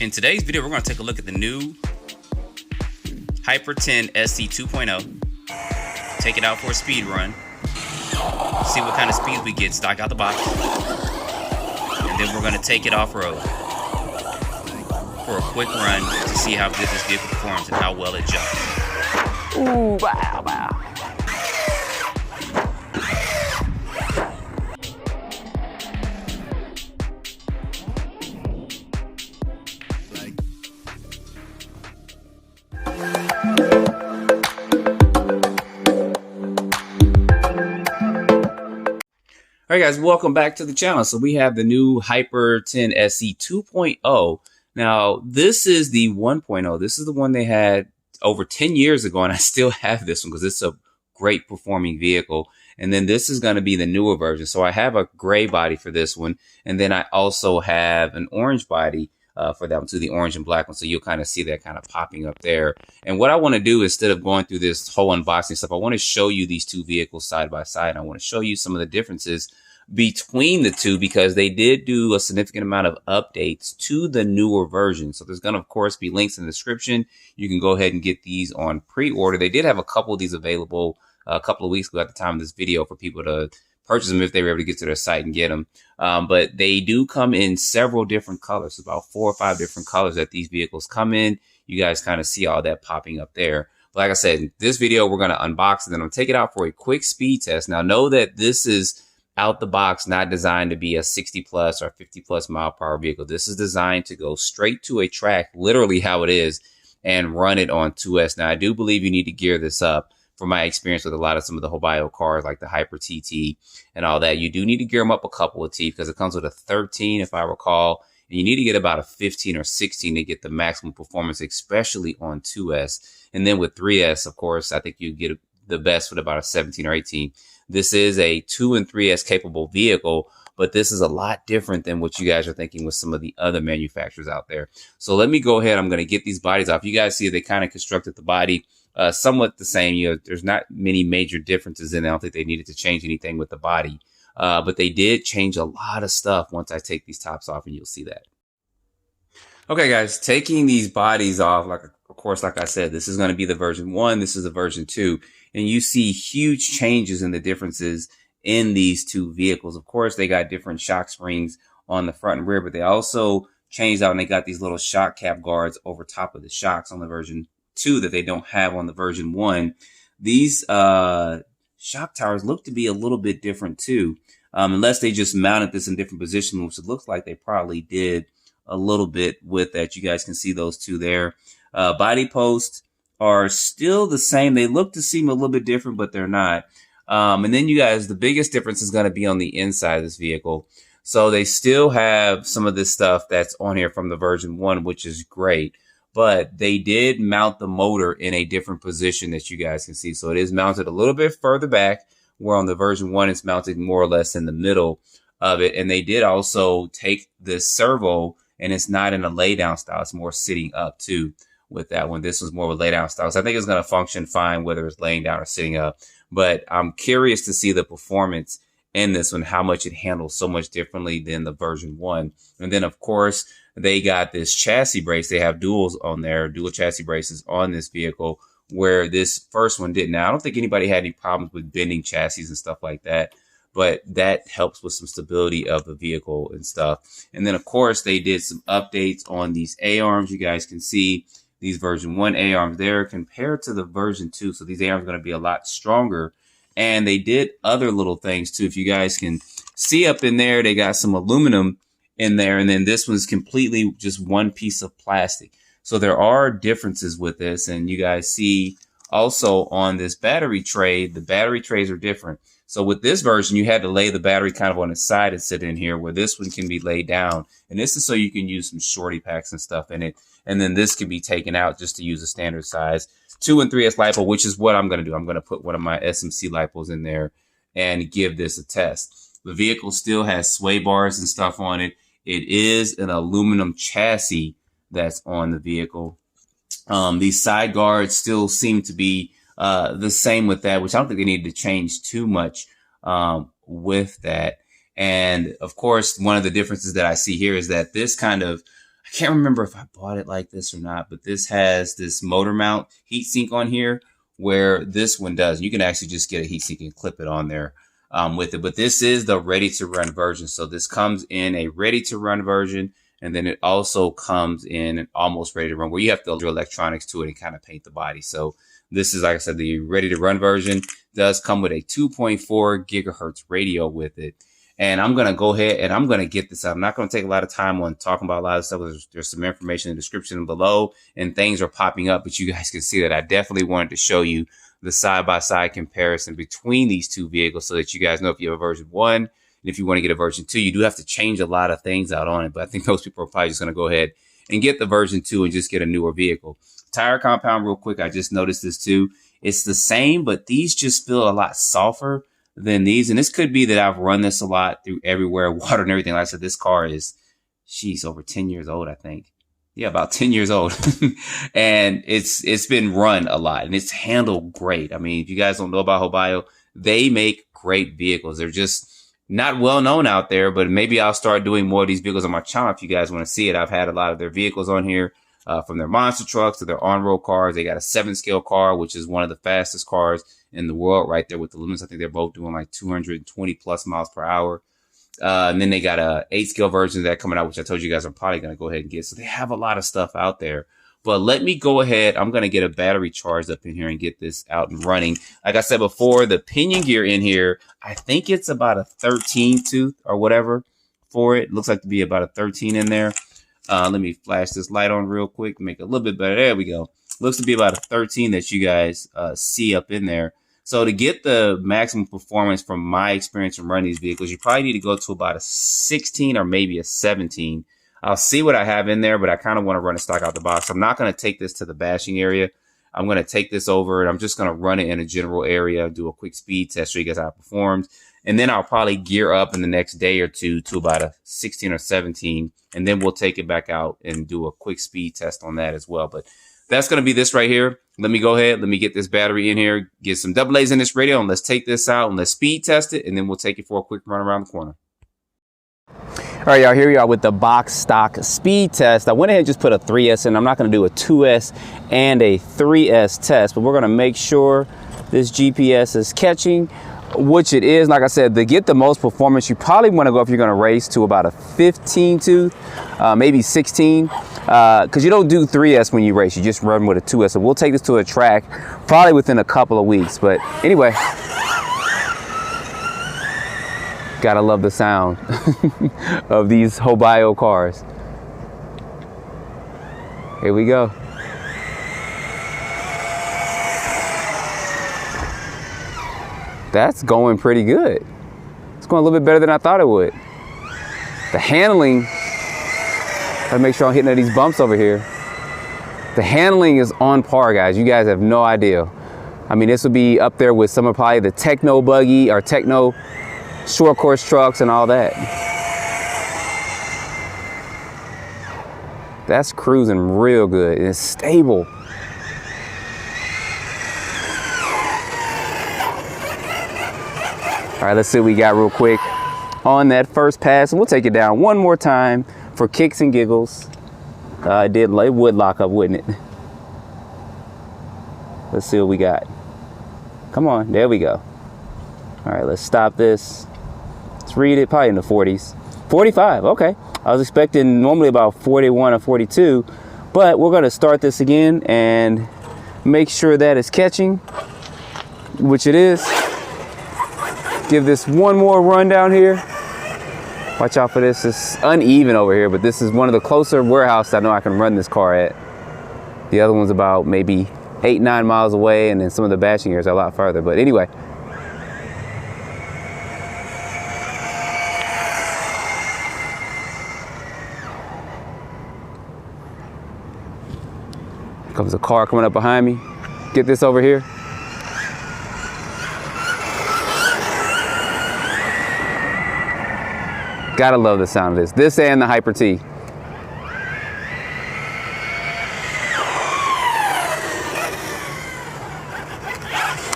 In today's video, we're going to take a look at the new Hyper10 SC 2.0. Take it out for a speed run. See what kind of speeds we get stock out the box. And then we're going to take it off-road for a quick run to see how good this vehicle performs and how well it jumps. Ooh, wow, wow. All right, guys, welcome back to the channel. So we have the new Hyper10 SC 2.0. Now, this is the 1.0. This is the one they had over 10 years ago, and I still have this one because it's a great performing vehicle. And then this is going to be the newer version. So I have a gray body for this one, and then I also have an orange body for that one too, the orange and black one. So you'll kind of see that kind of popping up there. And what I want to do, instead of going through this whole unboxing stuff, I want to show you these two vehicles side by side. I want to show you some of the differences between the two because they did do a significant amount of updates to the newer version. So there's going to, of course, be links in the description. You can go ahead and get these on pre-order. They did have a couple of these available a couple of weeks ago at the time of this video for people to purchase them if they were able to get to their site and get them. But they do come in several different colors, about 4 or 5 different colors that these vehicles come in. You guys kind of see all that popping up there. But like I said, in this video, we're going to unbox it and I'm going to take it out for a quick speed test. Now, know that this is out the box, not designed to be a 60 plus or 50 plus mile per hour vehicle. This is designed to go straight to a track, literally how it is, and run it on 2S. Now, I do believe you need to gear this up. From my experience with a lot of some of the Hobao cars like the Hyper TT and all that, you do need to gear them up a couple of teeth because it comes with a 13, if I recall, and you need to get about a 15 or 16 to get the maximum performance, especially on 2S. And then with 3S, of course, I think you get the best with about a 17 or 18. This is a 2 and 3S capable vehicle, but this is a lot different than what you guys are thinking with some of the other manufacturers out there. So let me go ahead. I'm going to get these bodies off. You guys see they kind of constructed the body somewhat the same. You know, there's not many major differences in it. I don't think they needed to change anything with the body, but they did change a lot of stuff once I take these tops off, and you'll see that. Okay, guys, taking these bodies off, of course, like I said, this is going to be the version 1. This is the version 2. And you see huge changes in the differences in these two vehicles. Of course, they got different shock springs on the front and rear, but they also changed out and they got these little shock cap guards over top of the shocks on the version 2 that they don't have on the version 1. These shock towers look to be a little bit different too, unless they just mounted this in different positions, which it looks like they probably did a little bit with that. You guys can see those two there. Body posts are still the same. They look to seem a little bit different, but they're not. And then you guys, the biggest difference is going to be on the inside of this vehicle. So they still have some of this stuff that's on here from the version 1, which is great. But they did mount the motor in a different position that you guys can see. So it is mounted a little bit further back, where on the version 1, it's mounted more or less in the middle of it. And they did also take this servo, and it's not in a lay down style. It's more sitting up too with that one. This was more of a lay down style. So I think it's going to function fine, whether it's laying down or sitting up. But I'm curious to see the performance in this one, how much it handles so much differently than the version 1. And then, of course, they got this chassis brace. They have duals on there, dual chassis braces on this vehicle, where this first one didn't. Now, I don't think anybody had any problems with bending chassis and stuff like that, but that helps with some stability of the vehicle and stuff. And then, of course, they did some updates on these A-arms. You guys can see these version 1 A-arms there compared to the version 2. So these A-arms are going to be a lot stronger. And they did other little things too. If you guys can see up in there, they got some aluminum in there. And then this one's completely just one piece of plastic. So there are differences with this. And you guys see also on this battery tray, the battery trays are different. So with this version, you had to lay the battery kind of on its side and sit in here, where this one can be laid down. And this is so you can use some shorty packs and stuff in it. And then this can be taken out just to use a standard size 2 and 3S LiPo, which is what I'm going to do. I'm going to put one of my SMC LiPos in there and give this a test. The vehicle still has sway bars and stuff on it. It is an aluminum chassis that's on the vehicle. These side guards still seem to be the same with that, which I don't think they need to change too much with that. And of course, one of the differences that I see here is that this kind of, I can't remember if I bought it like this or not, but this has this motor mount heatsink on here where this one does. You can actually just get a heatsink and clip it on there with it. But this is the ready to run version. So this comes in a ready to run version. And then it also comes in an almost ready to run where you have to do electronics to it and kind of paint the body. So this is, like I said, the ready to run version. Does come with a 2.4 gigahertz radio with it. And I'm going to go ahead and I'm going to get this out. I'm not going to take a lot of time on talking about a lot of stuff. There's some information in the description below and things are popping up, but you guys can see that I definitely wanted to show you the side-by-side comparison between these two vehicles so that you guys know if you have a version 1 and if you want to get a version 2, you do have to change a lot of things out on it. But I think most people are probably just going to go ahead and get the version 2 and just get a newer vehicle. Tire compound real quick. I just noticed this too. It's the same, but these just feel a lot softer than these. And this could be that I've run this a lot through everywhere, water and everything. Like I said, this car is, she's over 10 years old, I think. Yeah, about 10 years old. And it's been run a lot and it's handled great. I mean, if you guys don't know about Hobao, they make great vehicles. They're just not well known out there, but maybe I'll start doing more of these vehicles on my channel if you guys want to see it. I've had a lot of their vehicles on here, from their monster trucks to their on-road cars. They got a 7-scale car, which is one of the fastest cars in the world right there with the limits. I think they're both doing like 220 plus miles per hour. And then they got a 8-scale version of that coming out, which I told you guys I'm probably going to go ahead and get. So they have a lot of stuff out there. But let me go ahead. I'm going to get a battery charged up in here and get this out and running. Like I said before, the pinion gear in here, I think it's about a 13 tooth or whatever for it. Looks like to be about a 13 in there. Let me flash this light on real quick, make it a little bit better. There we go. Looks to be about a 13 that you guys see up in there. So to get the maximum performance from my experience from running these vehicles, you probably need to go to about a 16 or maybe a 17. I'll see what I have in there, but I kind of want to run a stock out the box. I'm not going to take this to the bashing area. I'm going to take this over and I'm just going to run it in a general area, do a quick speed test, show you guys how it performs. And then I'll probably gear up in the next day or two to about a 16 or 17. And then we'll take it back out and do a quick speed test on that as well. But that's going to be this right here. Let me go ahead. Let me get this battery in here, get some AA's in this radio, and let's take this out and let's speed test it. And then we'll take it for a quick run around the corner. All right, y'all, here we are with the box stock speed test. I went ahead and just put a 3S in. I'm not going to do a 2S and a 3S test, but we're going to make sure this GPS is catching, which it is. Like I said, to get the most performance, you probably want to go, if you're going to race, to about a 15 tooth, maybe 16, because you don't do 3S when you race. You just run with a 2S. So we'll take this to a track probably within a couple of weeks. But anyway, gotta love the sound of these Hobao cars. Here we go. That's going pretty good. It's going a little bit better than I thought it would. The handling, gotta make sure I'm hitting these bumps over here. The handling is on par, guys. You guys have no idea. I mean, this would be up there with some of probably the Techno buggy or Techno short course trucks and all that. That's cruising real good. It's stable. All right, let's see what we got real quick on that first pass. And we'll take it down one more time for kicks and giggles. It would lock up, wouldn't it? Let's see what we got. Come on, there we go. All right, let's stop this. Let's read it, probably in the 40s. 45, okay. I was expecting normally about 41 or 42, but we're gonna start this again and make sure that it's catching, which it is. Give this one more run down here. Watch out for this. It's uneven over here, but this is one of the closer warehouses I know I can run this car at. The other one's about maybe 8-9 miles away, and then some of the bashing areas are a lot farther. But anyway. Comes a car coming up behind me. Get this over here. Gotta love the sound of this. This and the Hyper-T.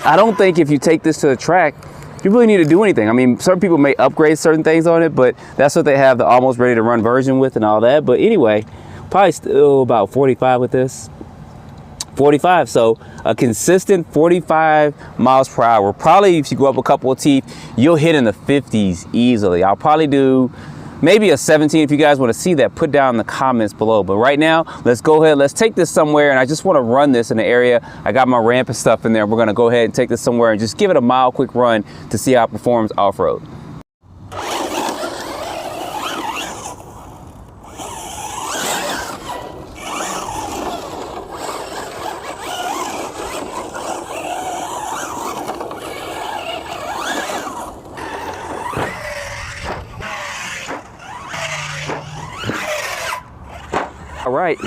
I don't think if you take this to the track, you really need to do anything. I mean, certain people may upgrade certain things on it, but that's what they have the almost ready to run version with and all that. But anyway, Probably still about 45 with this. 45, so a consistent 45 miles per hour. Probably if you go up a couple of teeth, you'll hit in the 50s easily. I'll probably do maybe a 17. If you guys want to see that, put down in the comments below. But right now, let's go ahead, let's take this somewhere, and I just want to run this in the area. I got my ramp and stuff in there. We're going to go ahead and take this somewhere and just give it a mile quick run to see how it performs off-road. All right.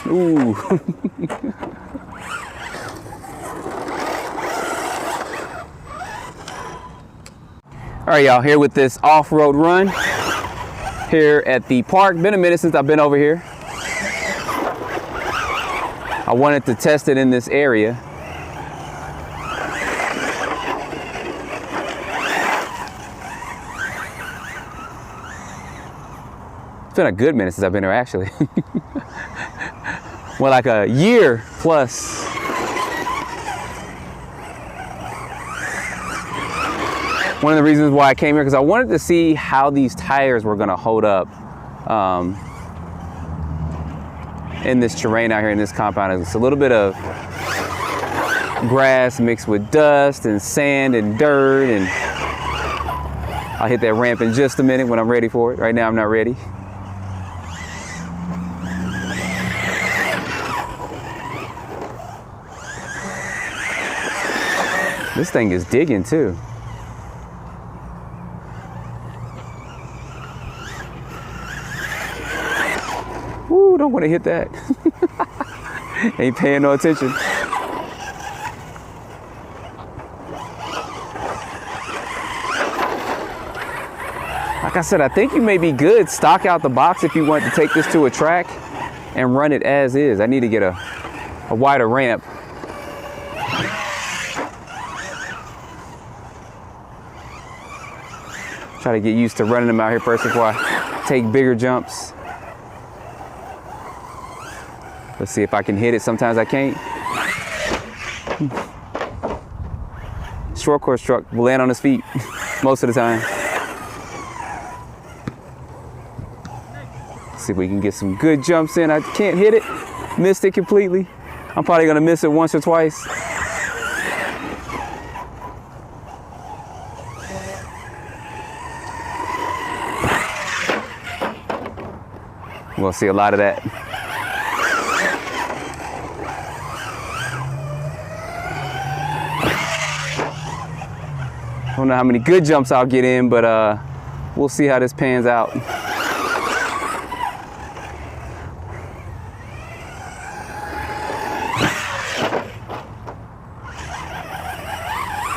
Ooh. All right, y'all, here with this off-road run here at the park. Been a minute since I've been over here. I wanted to test it in this area. It's been a good minute since I've been here, actually. Well, like a year plus. One of the reasons why I came here, because I wanted to see how these tires were going to hold up in this terrain out here in this compound. It's a little bit of grass mixed with dust and sand and dirt, and I'll hit that ramp in just a minute when I'm ready for it. Right now I'm not ready. This thing is digging too. Woo, don't want to hit that. Ain't paying no attention. Like I said, I think you may be good. Stock out the box if you want to take this to a track and run it as is. I need to get a wider ramp. Try to get used to running them out here first before I take bigger jumps. Let's see if I can hit it. Sometimes I can't. Short course truck will land on his feet most of the time. Let's see if we can get some good jumps in. I can't hit it. Missed it completely. I'm probably gonna miss it once or twice. We'll see a lot of that. I don't know how many good jumps I'll get in, but we'll see how this pans out.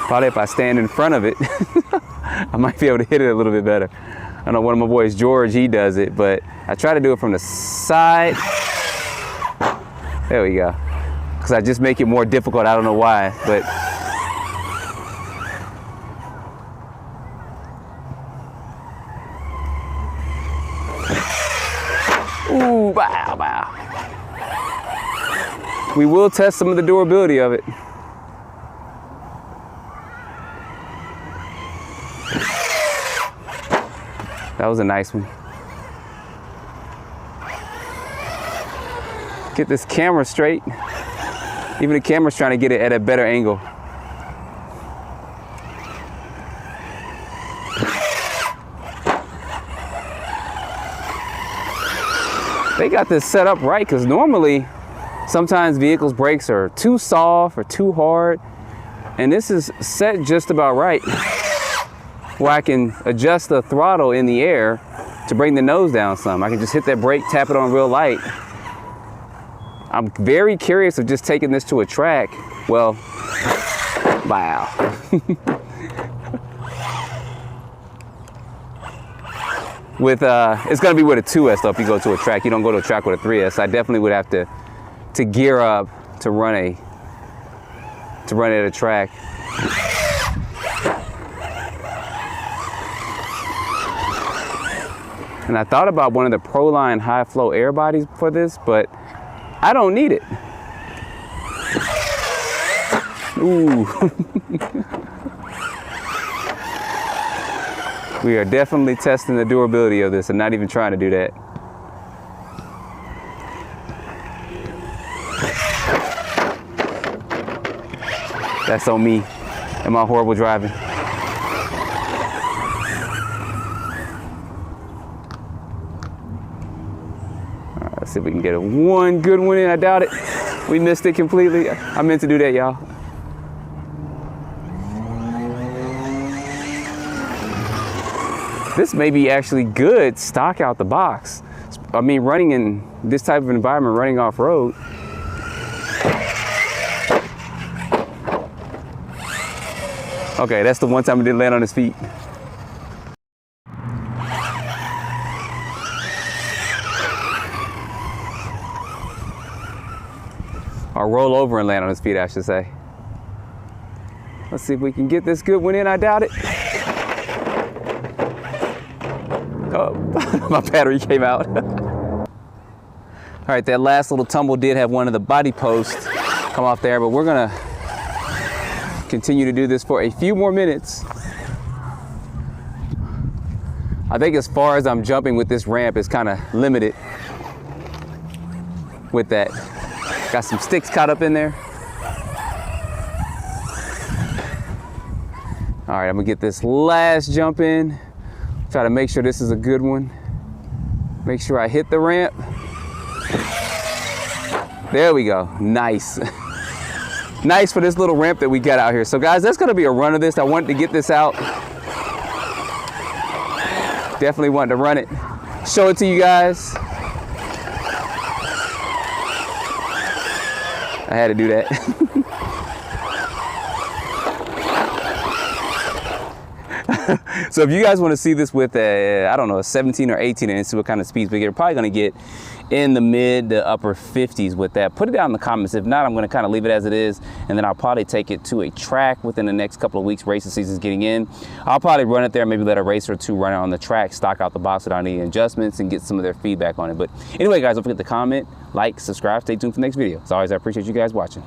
Probably if I stand in front of it, I might be able to hit it a little bit better. I know one of my boys, George, he does it, but I try to do it from the side. There we go. Because I just make it more difficult. I don't know why, but. Ooh, wow, wow. We will test some of the durability of it. That was a nice one. Get this camera straight. Even the camera's trying to get it at a better angle. They got this set up right, because normally sometimes vehicles' brakes are too soft or too hard, and this is set just about right, where I can adjust the throttle in the air to bring the nose down some. I can just hit that brake, tap it on real light. I'm very curious of just taking this to a track. Well, wow. With it's gonna be with a 2S though. If you go to a track, you don't go to a track with a 3S. I definitely would have to gear up to run it at a track. And I thought about one of the Proline high flow air bodies for this, but I don't need it. Ooh. We are definitely testing the durability of this and not even trying to do that. That's on me and my horrible driving. All right, let's see if we can get one good one in. I doubt it. We missed it completely. I meant to do that, y'all. This may be actually good stock out the box. I mean, running in this type of environment, running off-road. Okay, that's the one time it didn't land on his feet. Or roll over and land on his feet, I should say. Let's see if we can get this good one in. I doubt it. Oh, my battery came out. All right, that last little tumble did have one of the body posts come off there, but we're gonna continue to do this for a few more minutes. I think as far as I'm jumping with this ramp is kind of limited with that. Got some sticks caught up in there. All right, I'm gonna get this last jump in. Try to make sure this is a good one. Make sure I hit the ramp. There we go, nice. Nice for this little ramp that we got out here. So guys, that's gonna be a run of this. I wanted to get this out. Definitely wanted to run it. Show it to you guys. I had to do that. So if you guys want to see this with a, I don't know, a 17 or 18 and see what kind of speeds we get, we're probably going to get in the mid to upper 50s with that. Put it down in the comments. If not, I'm going to kind of leave it as it is, and then I'll probably take it to a track within the next couple of weeks. Racing season's getting in. I'll probably run it there, maybe let a racer or two run it on the track, stock out the box without any adjustments, and get some of their feedback on it. But anyway, guys, don't forget to comment, like, subscribe, stay tuned for the next video. As always, I appreciate you guys watching.